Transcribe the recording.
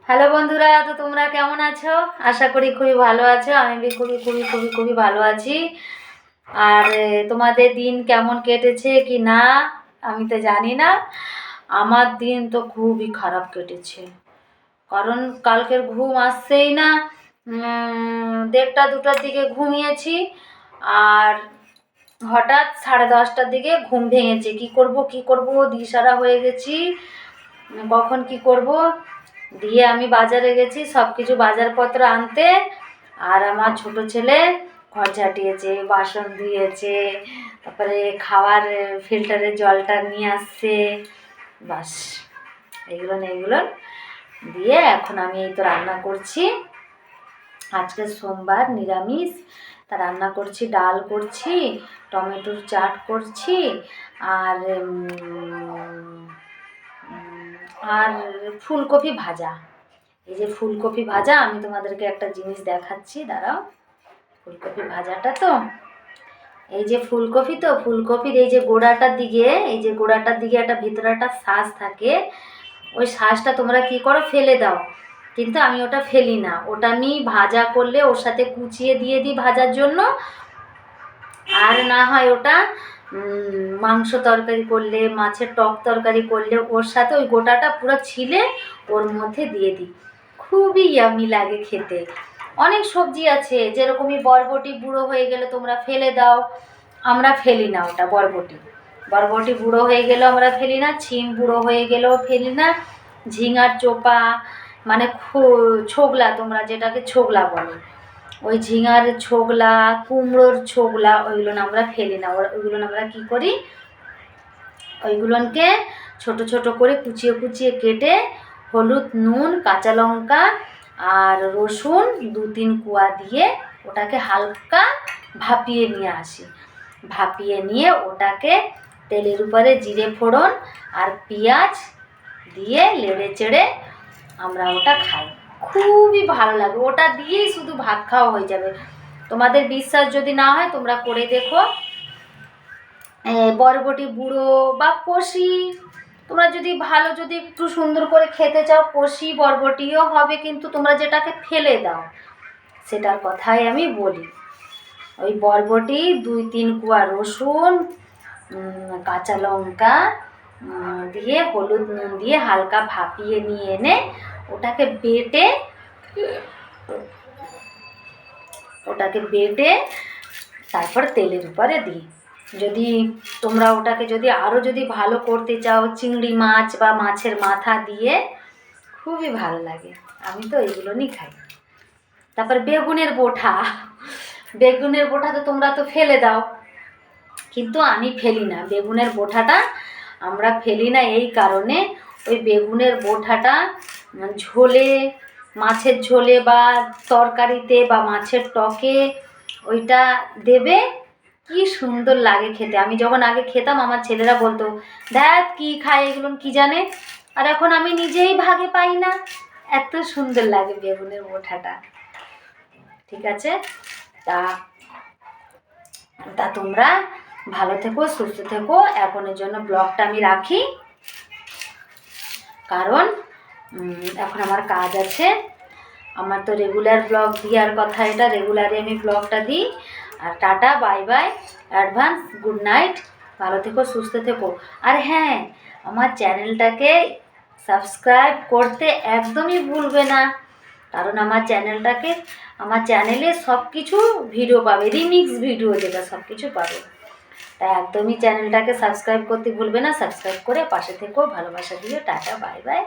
Hello বন্ধুরা, তো তোমরা কেমন আছো? আশা করি খুবই ভালো আছো। আমি খুবই খুবই খুবই খুবই ভালো আছি। আর তোমাদের দিন কেমন কেটেছে কি না আমি তো জানি না। আমার দিন তো খুবই খারাপ কেটেছে, কারণ কালকের ঘুম আসছেই না। 1:30-2টার দিকে ঘুমিয়েছি, আর হঠাৎ 10:30টার দিকে ঘুম ভেঙেছে। কি করব দিশারা হয়ে গেছি, কখন কি করব। দিয়ে আমি বাজারে গেছি সব কিছু বাজারপত্র আনতে, আর আমার ছোট ছেলে ঘর ঝাঁটিয়েছে, বাসন ধুয়েছে, তারপরে খাওয়ার ফিল্টারের জলটা নিয়ে আসছে। বাস এগুলো দিয়ে এখন আমি এই তো রান্না করছি। আজকে সোমবার, নিরামিষ। তা রান্না করছি, ডাল করছি, টমেটোর চাট করছি, আর আর ফুলকপি ভাজা। এই যে ফুলকপি ভাজা, আমি তোমাদেরকে একটা জিনিস দেখাচ্ছি, দাঁড়াও। ফুলকপি ভাজাটা তো এই যে ফুলকপির এই যে গোড়াটার দিকে একটা ভিতরে একটা শ্বাস থাকে। ওই শ্বাসটা তোমরা কি করো, ফেলে দাও, কিন্তু আমি ওটা ফেলি না। ওটা আমি ভাজা করলে ওর সাথে কুচিয়ে দিয়ে দিই ভাজার জন্য, আর না হয় ওটা মাংস তরকারি করলে, মাছের টক তরকারি করলে ওর সাথে ওই গোটাটা পুরো ছিলে ওর মধ্যে দিয়ে দিই। খুবই ইয়ামি লাগে খেতে। অনেক সবজি আছে, যেরকমই বরবটি বুড়ো হয়ে গেলে তোমরা ফেলে দাও, আমরা ফেলি না ওটা। বরবটি বুড়ো হয়ে গেলেও আমরা ফেলি না, ছিম বুড়ো হয়ে গেলেও ফেলি না, ঝিঙার চোপা মানে ছোগলা, তোমরা যেটাকে ছোগলা বলো, ওই ঝিঙার ছোগলা, কুমড়োর ছোগলা, ওইগুলো আমরা ফেলি না। ওইগুলো আমরা কী করি, ওইগুলোকে ছোট ছোট করে কুচিয়ে কেটে হলুদ, নুন, কাঁচা লঙ্কা আর রসুন 2-3 কোয়া দিয়ে ওটাকে হালকা ভাপিয়ে নিয়ে আসি। ভাপিয়ে নিয়ে ওটাকে তেলের উপরে জিরে ফোড়ন আর পেঁয়াজ দিয়ে নেড়ে চেড়ে আমরা ওটা খাই। খুবই ভালো লাগে, ওটা দিয়েই শুধু ভাত খাওয়া হয়ে যাবে। তোমাদের বিশ্বাস যদি না হয় তোমরা করে দেখো। বরবটি বুড়ো বা কষি, তোমরা যদি একটু সুন্দর করে খেতে চাও, কষি বরবটিও হবে, কিন্তু তোমরা যেটাকে ফেলে দাও সেটার কথাই আমি বলি। ওই বরবটি 2-3 কোয়া রসুন, কাঁচা লঙ্কা দিয়ে হলুদ, নুন দিয়ে হালকা ভাপিয়ে নিয়ে এনে ওটাকে তারপর তেলের উপরে দিই। যদি তোমরা ওটাকে আরও ভালো করতে চাও, চিংড়ি মাছ বা মাছের মাথা দিয়ে খুবই ভালো লাগে। আমি তো এইগুলো নিয়ে খাই। তারপর বেগুনের বোঁটা তো তোমরা তো ফেলে দাও, কিন্তু আমি ফেলি না। বেগুনের বোঁটাটা আমরা ফেলি না এই কারণে, ওই বেগুনের বোঁটাটা ঝোলে, মাছের ঝোলে বা তরকারিতে বা মাছের টকে ওইটা দেবে, কি সুন্দর লাগে খেতে। আমি যখন আগে খেতাম আমার ছেলেরা বলতো, দেখ কি খায় এগুলো, কি জানে। আর এখন আমি নিজেই ভাগে পাই না, এত সুন্দর লাগে বেগুনের বোঁটাটা। ঠিক আছে, তা তোমরা ভালো থেকো, সুস্থ থেকো। এখনের জন্য ব্লগটা আমি রাখি, কারণ এখন আমার কাজ আছে। আমার তো রেগুলার ব্লগ দেওয়ার কথা, এটা রেগুলারে আমি ব্লগটা দিই। আর tata, bye bye, advance good night. ভালো থেকো, সুস্থ থেকো। আর হ্যাঁ, আমার চ্যানেলটাকে সাবস্ক্রাইব করতে একদমই ভুলবে না, কারণ আমার চ্যানেলে সব কিছু ভিডিও পাবে, রিমিক্স ভিডিও যেটা, সব কিছু পাবে। তাই একদমই চ্যানেলটাকে সাবস্ক্রাইব করতে ভুলবে না। সাবস্ক্রাইব করে পাশে থেকো, ভালোবাসা দিও। Tata, bye by.